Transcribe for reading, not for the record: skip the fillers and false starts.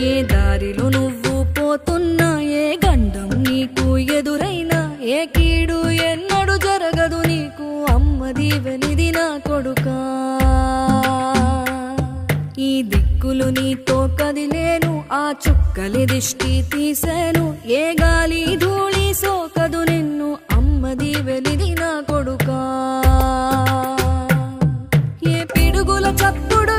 ఏ దారిలో నువ్వు పోతున్నా, ఏ గండం నీకు ఎదురైనా, ఏ కీడు ఎన్నడు జరగదు నీకు, అమ్మ దీవెనిది నా కొడుకా. ఈ దిక్కులు నీతో కదిలేను, ఆ చుక్కలి దిష్టి తీసేను, ఏ గాలి ధూళి సోకదు నిన్ను, అమ్మ దీవెనిది నా కొడుకా. ఏ పిడుగుల చప్పుడు